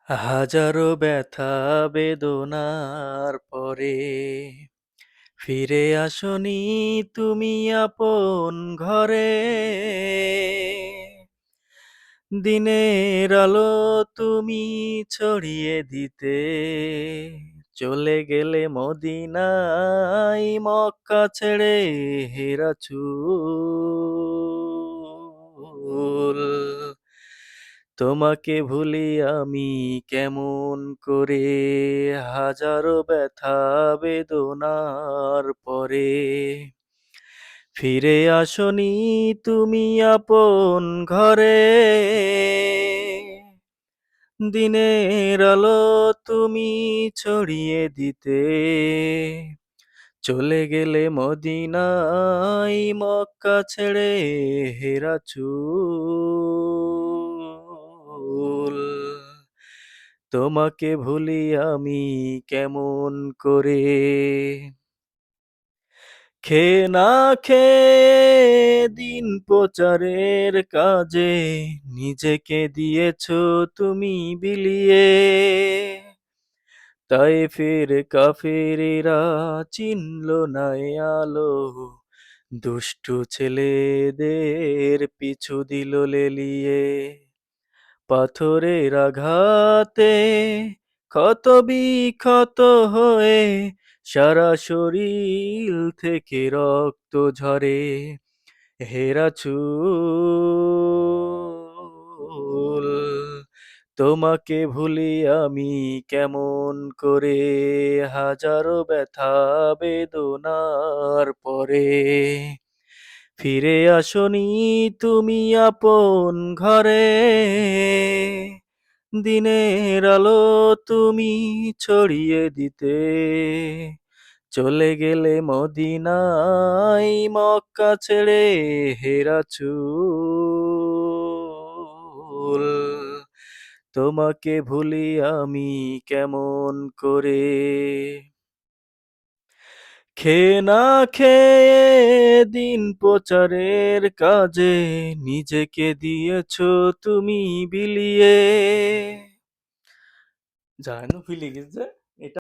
হাজারো ব্যথা বেদনার পরে ফিরে আসনি তুমি আপন ঘরে। দিনের আলো তুমি ছড়িয়ে দিতে চলে গেলে মদিনায়, মক্কা ছেড়ে হে রাসূল। তোমাকে ভুলি আমি কেমন করে, হাজারো ব্যথা বেদনার পরে ফিরে আসনি তুমি আপন ঘরে। দিনের আলো তুমি ছড়িয়ে দিতে চলে গেলে মদিনায়, মক্কা ছেড়ে হে রাসূল। তোমাকে ভুলি আমি কেমন করে। খেয়ে না খেয়ে দিন প্রচারের কাজে নিজেকে দিয়েছ তুমি বিলিয়ে। তায়েফের কাফেরেরা চিনল না এ আলো, দুষ্টু ছেলেদের পিছু দিল লেলিয়ে। পাথরের আঘাতে ক্ষত বিক্ষত হয়ে সারা শরীর থেকে রক্ত ঝরে। হে রাসূল, তোমাকে ভুলি আমি কেমন করে, হাজারো ব্যথা বেদনার পরে ফিরে আসনি তুমি আপন ঘরে। দিনের আলো তুমি ছড়িয়ে দিতে চলে গেলে মদিনায়, মক্কা ছেড়ে হে রাসূল। তোমাকে ভুলি আমি কেমন করে। খেয়ে না খেয়ে দিন প্রচারের কাজে নিজেকে দিয়েছ তুমি বিলিয়ে। জানো ফিলিংস